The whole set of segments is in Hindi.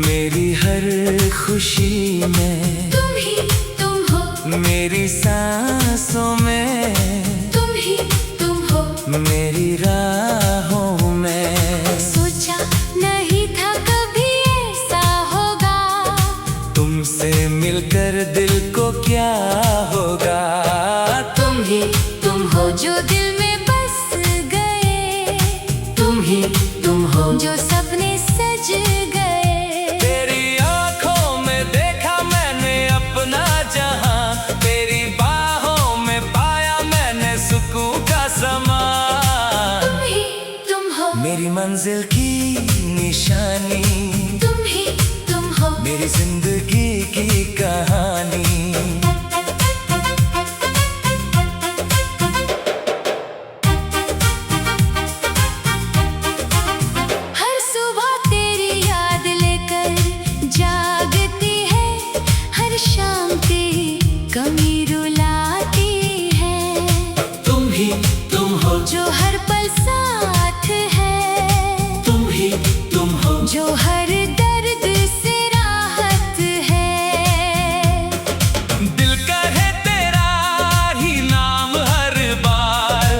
मेरी हर खुशी में तुम ही तुम हो, मेरी सांसों में तुम ही तुम हो, मेरी राहों में। सोचा नहीं था कभी ऐसा होगा, तुमसे मिलकर दिल को क्या होगा। तुम ही तुम हो जो दिल में बस गए, तुम ही तुम हो जो सपने सज गए। तेरी आंखों में देखा मैंने अपना जहां, तेरी बाहों में पाया मैंने सुकून का समा। तुम ही तुम हो, मेरी मंजिल की निशानी, तुम ही तुम हो, मेरी जिंदगी की कहानी। हर सुबह तेरी याद लेकर जागती है, हर शाम तेरी कमी रुलाती है। तुम ही तुम हो, जो हर पल साथ है, तुम ही तुम हो, जो हर दर्द से राहत है। दिल कहे तेरा ही नाम हर बार,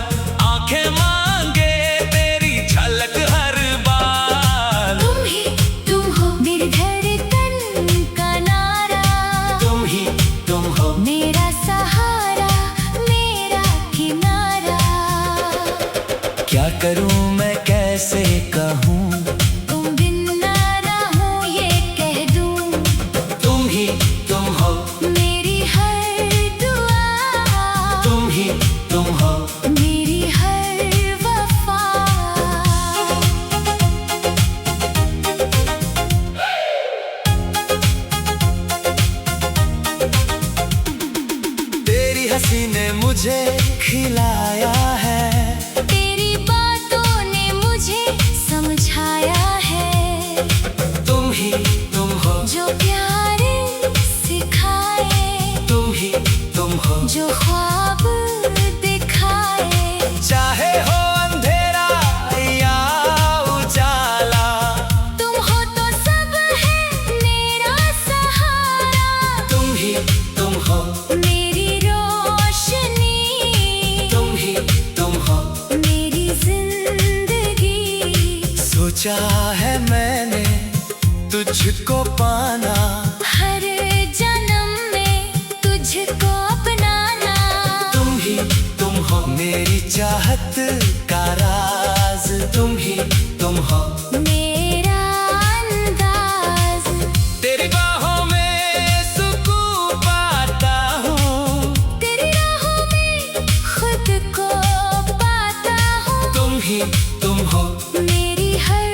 आंखें मांगे तेरी झलक हर बार। तुम ही तुम हो, मेरी धड़कन का नारा, तुम ही तुम हो, मेरा सहारा, मेरा किनारा। क्या करूं मैं कैसे कहूं, तुम बिन ना रहूं ये कह दूं। तुम ही तुम हो, मेरी हर दुआ, तुम ही तुम हो। मेरी हर वफा। तेरी हंसी ने मुझे खिलाया है, तेरी बातों ने मुझे समझाया है। तुम ही तुम हो, जो प्यार सिखाए, तुम ही तुम हो। जो ख्वाब दिखाए। चाहे हो अंधेरा या उजाला, तुम हो तो सब है मेरा सहारा। तुम ही तुम हो, मेरी रोशनी, तुम ही तुम हो। मेरी जिंदगी। सोचा है मैंने तुझको पाना, हर जन्म में तुझको अपनाना। तुम ही तुम हो, मेरी चाहत का राज। तुम ही तुम हो, मेरा अंदाज। तेरी बाहों में सुकून पाता हूँ, तेरी राहों में खुद को पाता हूँ। तुम ही तुम हो, मेरी हर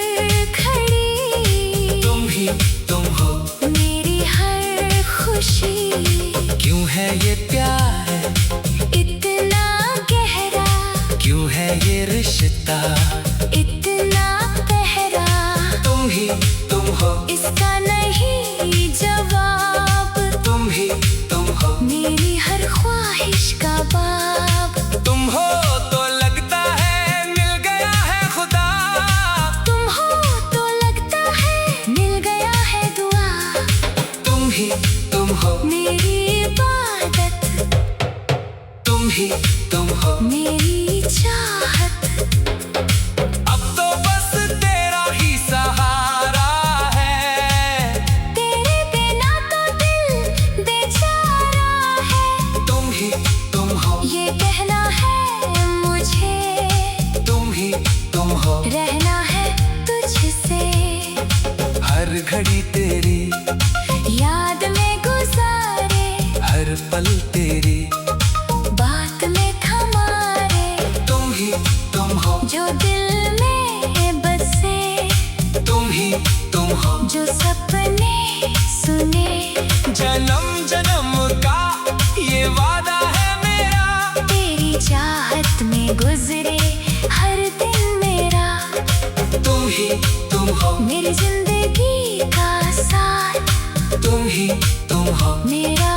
घड़ी, तुम ही तुम हो। मेरी हर खुशी। क्यों है ये प्यार, इतना गहरा, क्यों है ये रिश्ता, इतना गहरा। तुम ही तुम हो, इसका नहीं जवाब। तुम ही तुम हो। मेरी हर ख्वाहिश का बाब। तुम हो तो लगता है मिल गया है खुदा, तुम हो तो लगता है मिल गया है दुआ। तुम ही तुम हो, मेरी इबादत, तुम ही तुम हो। मेरी चाहत। अब तो बस तेरा ही सहारा है, तेरे बिना तो दिल बेचारा है। तुम ही तुम हो, ये कहना है मुझे, तुम ही तुम हो। रहना है तुझसे। हर घड़ी तेरी याद में गुजारे, हर पल तेरी बात में थमारे। तुम ही तुम हो, जो दिल में बसे, तुम ही तुम हो। जो सपने सुने। जन्म जन्म का ये वादा है मेरा, तेरी चाहत में गुजरे हर दिन मेरा। तुम ही तुम हो, मेरी जिंदगी का साथ। तुम ही तुम हो। मेरा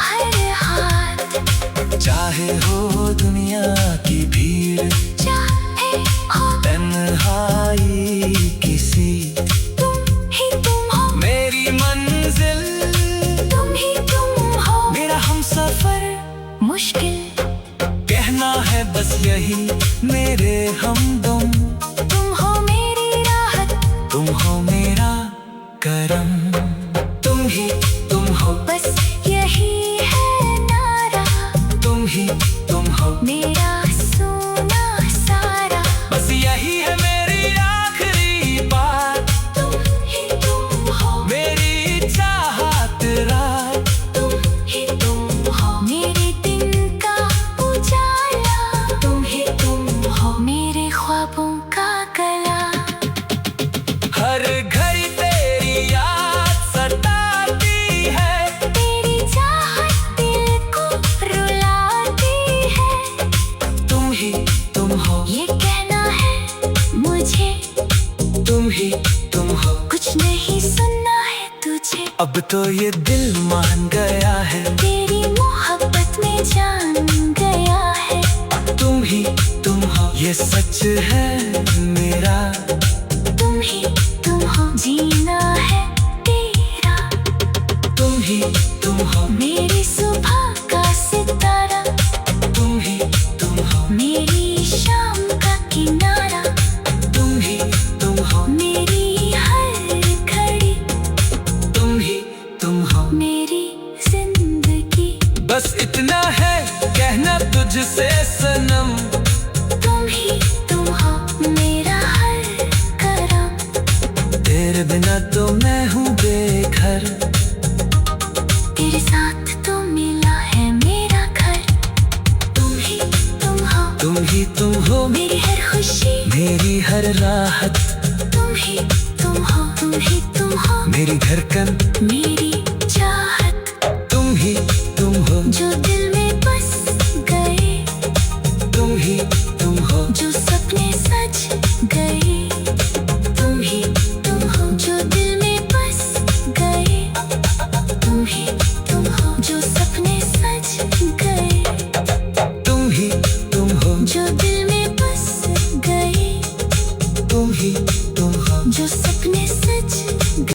हर हाथ। चाहे हो दुनिया की भीड़, चाहे हो तन्हाई किसी, तुम ही तुम हो। यही मेरे हमदम। तुम हो मेरी राहत, तुम हो मेरा करम। तुम ही तुम हो, बस यही है नारा। तुम ही तुम हो, मेरा सोना सारा। बस यही है मेरी आखिरी बात। तुम ही तुम हो, मेरी चाहत रात। तुम ही तुम हो, मेरे दिन का उजाला। तुम ही तुम हो, मेरे ख्वाबों का गला। हर घड़ी तेरी याद सताती है, तेरी चाहत दिल को रुलाती है। तुम ही तुम हो, ये कहना है मुझे, तुम ही तुम हो। कुछ नहीं सुनना है तुझे। अब तो ये दिल मान गया है, तेरी मोहब्बत में जान गया है। तुम ही तुम हो, ये सच है मेरा। तुम ही तुम हो, जीना है तेरा। तुम ही तुम हो, मेरी सुबह का सितारा। तुम ही तुम हो, मेरी शाम का किनारा। तुम ही तुम हो, मेरी हर घड़ी। तुम ही तुम हो। मेरी जिंदगी। बस इतना है कहना तुझसे सनम। तुम ही तुम हो, मेरा हर करम। तेरे बिना तो मैं हूँ बेघर। तेरे साथ तो मिला है मेरा घर। तुम ही तुम हो, तुम ही तुम हो, मेरी हर खुशी। मेरी हर राहत। तुम ही तुम हो, तुम ही तुम हो, मेरी धड़कन, मेरी चाहत। तुम ही तुम हो, जो दिल में बस गए। तुम ही तुम हो, जो सपने सच गए। तुम ही तुम हो, जो दिल में बस गए। तुम ही तुम हो, जो सपने सच गए। तुम ही तुम हो, जो दिल में बस गए। तुम ही तुम हो। जो सपने सच गए।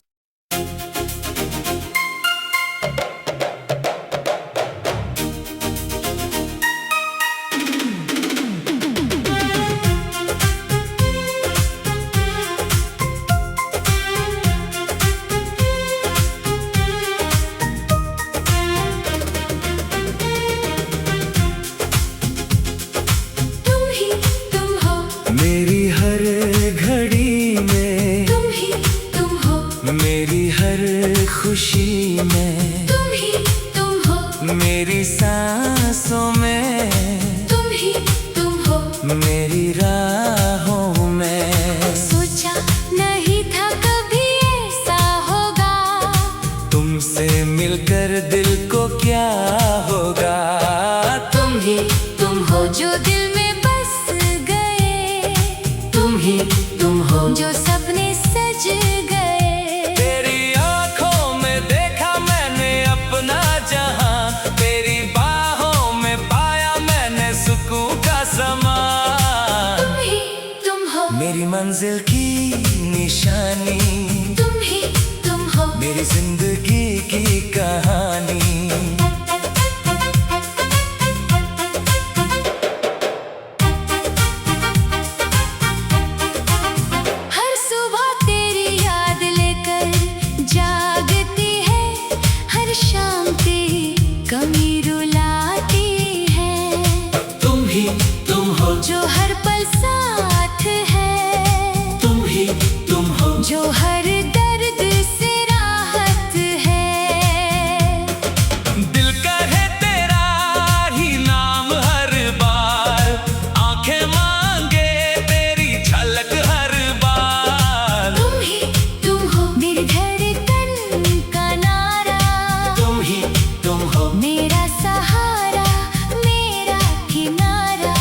तुम ही तुम हो, मेरी हर घड़ी में, तुम ही तुम हो, मेरी हर खुशी में, तुम ही तुम हो, मेरी सांसों में, तुम ही तुम हो। मेरी राहों में। सोचा नहीं था कभी ऐसा होगा। तुमसे मिलकर दिल को क्या होगा। तुम ही तुम हो, जो दिल में बस गए। तुम ही तुम हो, जो सपने सज गए। तेरी आंखों में देखा मैंने अपना जहां, तेरी बाहों में पाया मैंने सुकून का समा। तुम ही तुम हो, मेरी मंजिल की निशानी, तुम ही तुम हो। मेरी जिंदगी की कहानी। हर सुबह तेरी याद लेकर जागती है। हर शाम तेरी कमी रुलाती है। तुम ही तुम हो, जो हर पल साथ है। तुम ही तुम हो, जो हर दर्द से राहत है। दिल का है तेरा ही नाम हर बार, आंखें मांगे तेरी झलक हर बार। तुम ही तुम हो, मेरी धड़कन का नारा। तुम ही तुम हो, मेरा सहारा, मेरा किनारा।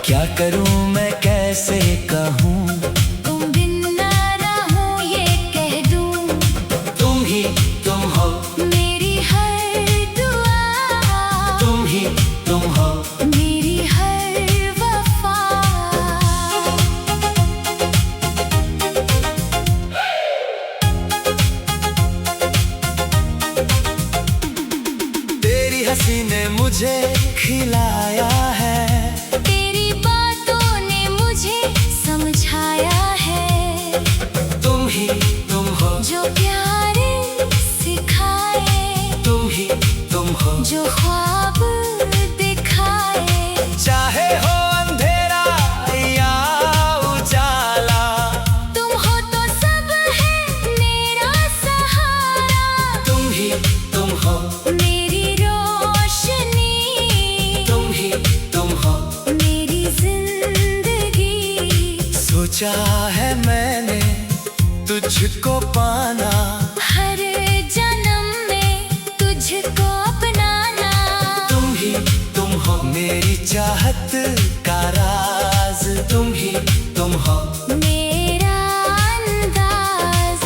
क्या करूं मैं कैसे कहूं। तुम बिन ना रहूं ये कह दूं। तुम ही तुम हो, मेरी हर दुआ। तुम ही तुम हो, मेरी हर वफा। तेरी हंसी ने मुझे खिलाया है। तुझको पाना, हर जन्म में तुझको अपनाना। तुम हो मेरी चाहत का राज, तुम हो मेरा अंदाज।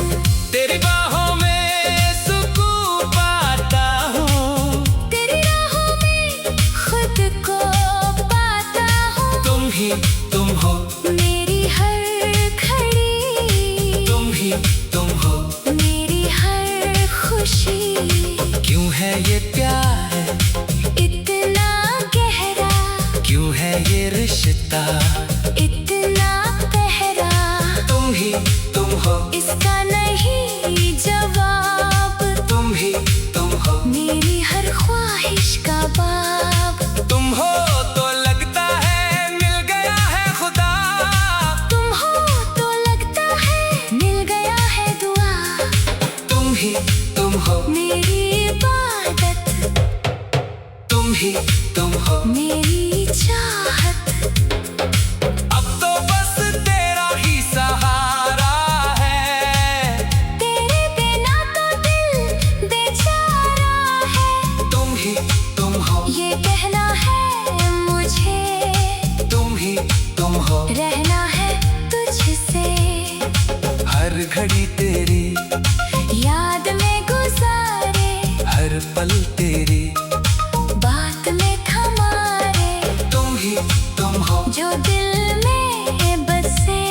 तेरी बाहों में सुकून पाता हूँ, तेरी राहों में खुद को पाता हूँ। तुम हो मेरी हर घड़ी, तुम हो मेरी हर खुशी। क्यों है ये प्यार इतना गहरा, क्यों है ये रिश्ता, इतना गहरा। तुम हो इसका नहीं जवाब, तुम हो मेरी हर ख्वाहिश का बाब। तुम हो तो लगता है मिल गया है खुदा, तुम हो तो लगता है मिल गया है दुआ। तुम हो मेरी इबादत, तुम हो मेरी चाहत। अब तो बस तेरा ही सहारा है, तेरे बिना तो दिल बेचारा है। तुम हो ये कहना है मुझे, तुम हो रहना है तुझसे। हर घड़ी तेरी याद में गुजारे, हर पल तेरी बात में हमारे। तुम हो जो दिल में बसे,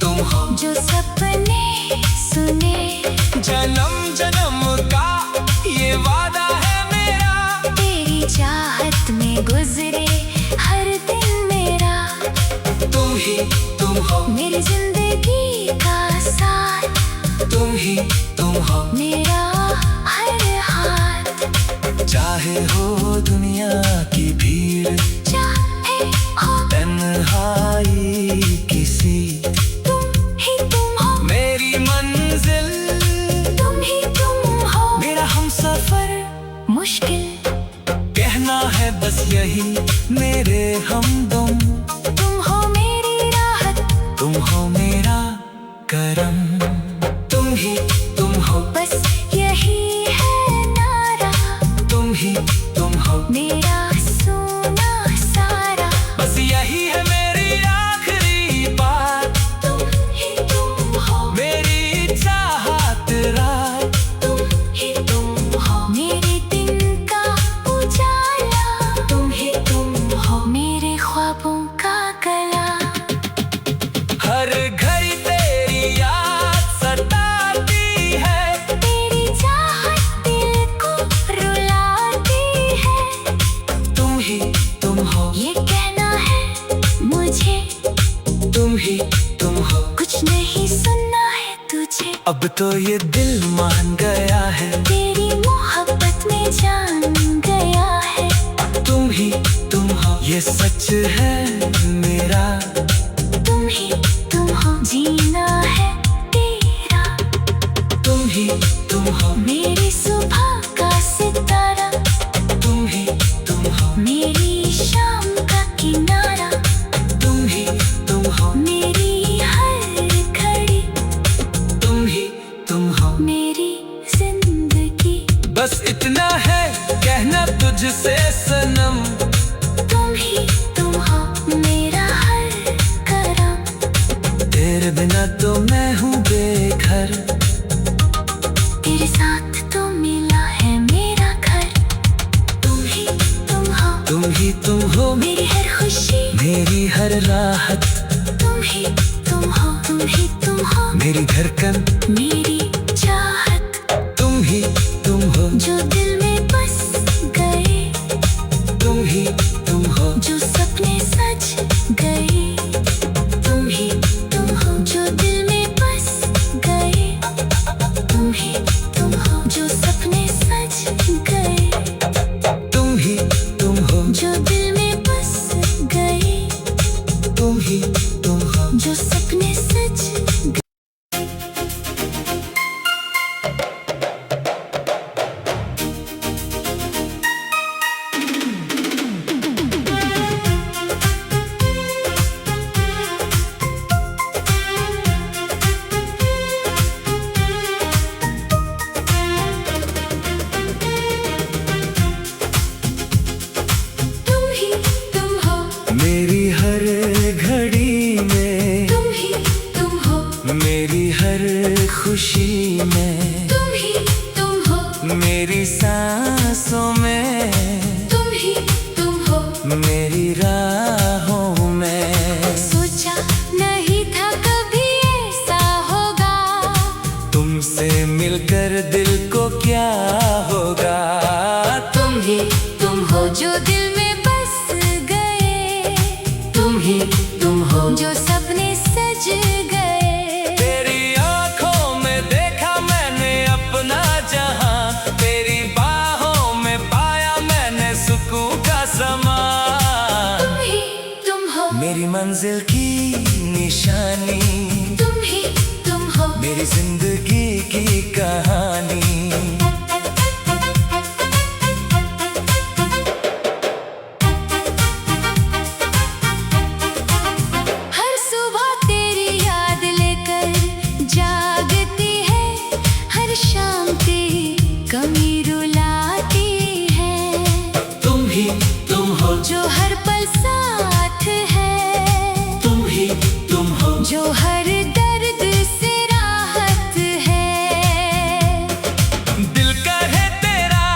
तुम हो जो सपने सुने। जन्म जन्म का ये वादा है मेरा, तेरी चाहत में गुजरे हर दिन मेरा। तुम हो मेरी जिंदगी का साथ, तुम हो मेरा हर हाथ। चाहे हो दुनिया की भीड़, चाहे हो तन्हाई किसी, तुम हो मेरी मंजिल, तुम हो मेरा हमसफर। मुश्किल कहना है बस यही मेरे हमदम, तुम हो मेरी राहत, तुम हो मेरा करम, तुम हो बस यही है नारा। तुम हो मेरा सोना सारा, बस यही है मेरी आखिरी बात, तुम हो मेरी चाहत रात, तुम हो मेरे दिन का उजाला। तुम हो मेरे ख्वाबों का गला। हर घड़ी तेरी याद सताती है, तेरी चाहत दिल को रुलाती है। तुम हो ये कहना है मुझे, तुम हो कुछ नहीं सुनना है तुझे। अब तो ये दिल मान गया है, तेरी मोहब्बत में जान गया है। तुम हो ये सच है मेरा, तुम हो जीना है तेरा। तुम हो मेरी सुबह का सितारा, तुम हो मेरी शाम का किनारा। तुम हो मेरी हर घड़ी, तुम हो मेरी जिंदगी। बस इतना है कहना तुझसे सनम, तुम हो मेरा हर करम। तेरे बिना तो मैं हूँ बेघर, तेरे साथ तो मिला है मेरा घर। तुम हो मेरी हर खुशी, मेरी हर राहत, तुम हो मेरी धड़कन, मेरी चाहत। तुम हो जो दिल में बस गए, तुम हो जो सपने सच गए। तुम हो जो दिल में बस गए। तुम हो जो सपने सच गए। तुम हो जो दिल में बस गए, तुम हो जो सपने सच गए। हर खुशी में तुम ही तुम हो, मेरी सांसों में तुम ही तुम हो, मेरी राहों में। सोचा नहीं था कभी ऐसा होगा, तुमसे मिलकर दिल को क्या होगा। तुम ही तुम हो जो दिल में बस गए, तुम ही तुम हो जो सपने सज गए। तेरी आंखों में देखा मैंने अपना जहां, तेरी बाहों में पाया मैंने सुकून का समा। तुम ही तुम हो, मेरी मंजिल की निशानी, तुम ही तुम हो, मेरी जिंदगी की कहानी। हर सुबह तेरी याद लेकर जागती है, हर शाम तेरी कमी रुलाती है। तुम ही तुम हो जो हर पल साथ है, तुम ही तुम हो जो हर दर्द से राहत है। दिल कहे तेरा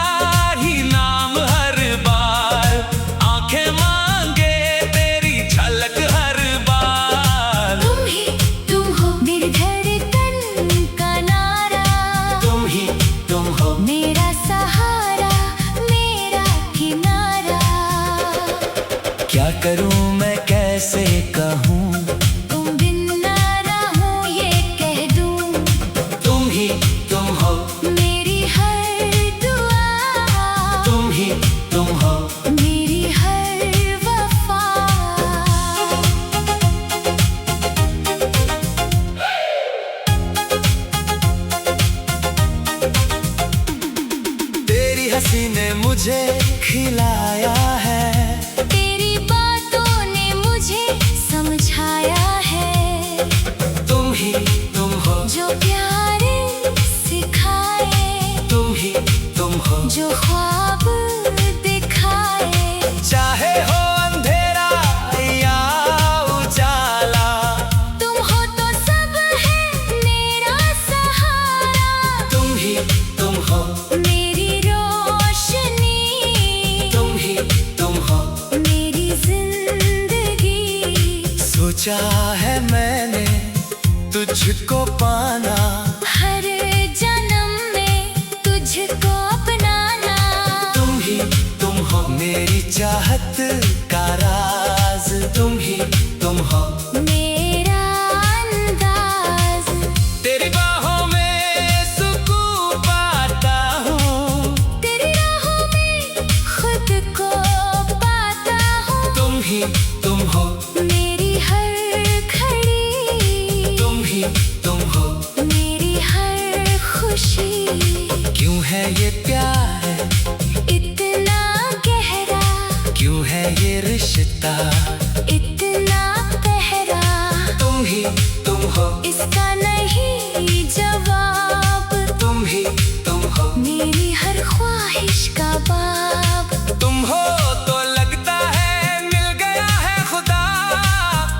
ही नाम हर बार, आंखें मांगे तेरी झलक हर बार। तुम ही तुम हो मेरी धड़कन का नारा, तुम ही तुम हो मेरा सहारा, मेरा किनारा। क्या करूं मैं कैसे कहूं, तुम बिन ना रहूं ये कह दूं, तुम ही तुम हो मेरी हर दुआ, तुम ही तुम हो मेरी हर वफा। तेरी हंसी ने मुझे खिलाया है, तेरी बातों ने मुझे समझाया है। तुम ही तुम हो जो प्यारे सिखाए, तुम ही तुम हो जो ख्वाब दिखाए। चाहे हो अंधेरा या उजाला, तुम हो तो सब है मेरा सहारा, तुम ही तुम हो मेरी रोशनी, तुम ही तुम हो मेरी जिंदगी। सोचा है मैंने तुझको पाना, हर जन्म में तुझको अपनाना। तुम ही तुम हो मेरी चाहत का राज, तुम ही तुम हो मेरा अंदाज, तेरी बाहों में सुकून पाता हूँ, तेरी राहों में खुद को पाता हूँ। तुम ही तुम हो मेरी हर घड़ी, तुम ही तुम हो मेरी हर खुशी। क्यों है ये प्यार, इतना गहरा, क्यों है ये रिश्ता, इतना गहरा। तुम ही तुम हो इसका नहीं जवाब, तुम ही तुम हो मेरी हर ख्वाहिश का बाब। तुम हो तो लगता है मिल गया है खुदा,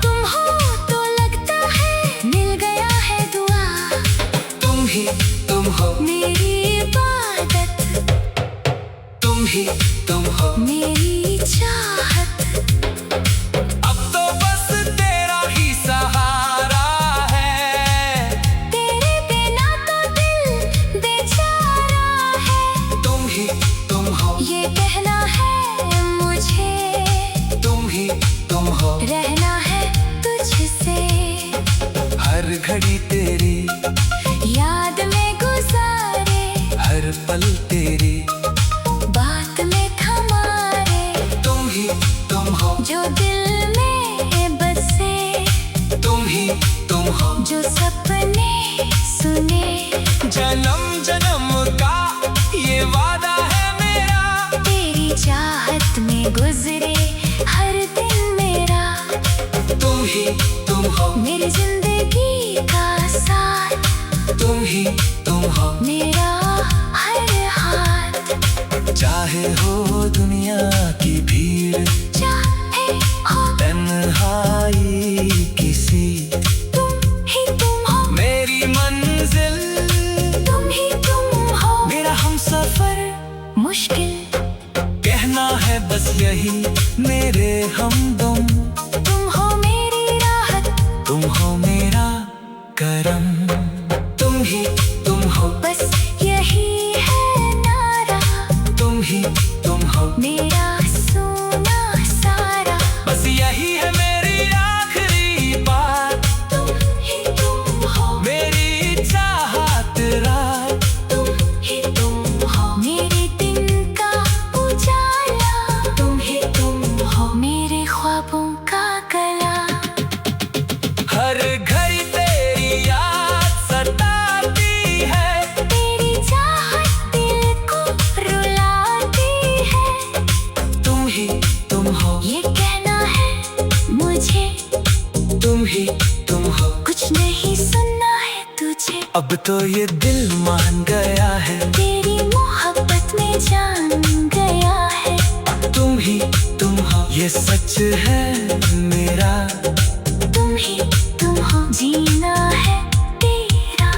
तुम हो तो लगता है मिल गया है दुआ। तुम ही तुम हो मेरी इबादत, तुम ही तुम हो मेरी चाहत। अब तो बस तेरा ही सहारा है, तेरे बिना तो दिल बेचारा है। तुम ही तुम हो ये कहना है मुझे, तुम ही तुम हो रहना है तुझसे। हर घड़ी तेरी याद में गुजारे, हर पल तेरी बात में हमारे। तुम ही तुम हो जो दिल में बसे, तुम ही तुम हो जो सपने सुने। जन्म जन्म का ये वादा है मेरा, तेरी चाहत में गुजरे हर दिन मेरा। तुम ही तुम हो मेरी जिंदगी का साथ, तुम ही तुम हो मेरा हर हाथ। चाहे हो दुनिया की भीड़, चाहे हो तन्हाई किसी, तुम ही तुम हो, मेरी मंजिल मुश्किल कहना है बस यही मेरे हमदम। तुम हो मेरी राहत, तुम हो मेरा करम। तुम ही तुम हो, बस यही है नारा। तुम ही तुम हो, मेरा सोना सारा। बस यही है मेरी आखिरी बात। तुम ही तुम हो, मेरी चाहत रात। तुम ही तुम हो, मेरे दिन का उजाला। तुम ही तुम हो, मेरे ख्वाबों का गला। हर घड़ी तेरी याद सताती है। तेरी चाहत दिल को रुलाती है। तुम ही तुम हो, ये कहना है मुझे, तुम ही तुम हो। कुछ नहीं सुनना है तुझे। अब तो ये दिल मान गया है, तेरी मोहब्बत में जान गया है। तुम ही तुम हो, ये सच है मेरा। तुम ही तुम हो, जीना है तेरा।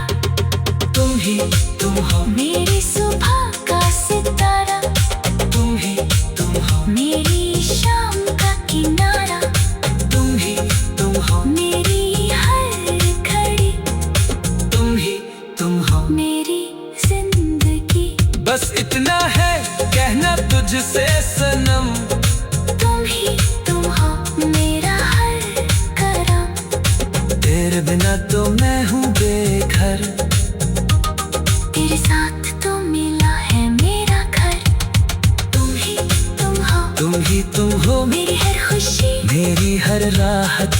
तुम ही तुम हो, मेरी सुबह का सितारा। तुम ही तुम हो, मेरी शाम का किनारा। तुम ही तुम हो, मेरी हर घड़ी, तुम ही तुम हो। मेरी जिंदगी। बस इतना है कहना तुझसे सनम। तुम ही तुम हो, मेरा हर करम। तेरे बिना तो मैं हूँ बेघर। तेरे साथ तो मिला है मेरा घर। तुम ही तुम हो, तुम ही तुम हो, मेरी हर खुशी। मेरी हर राहत।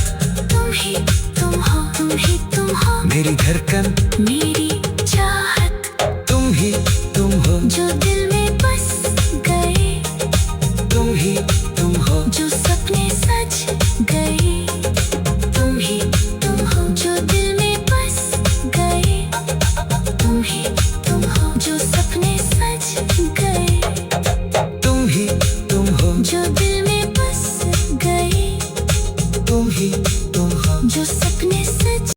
तुम ही तुम हो, तुम ही तुम हो, मेरी धड़कन, मेरी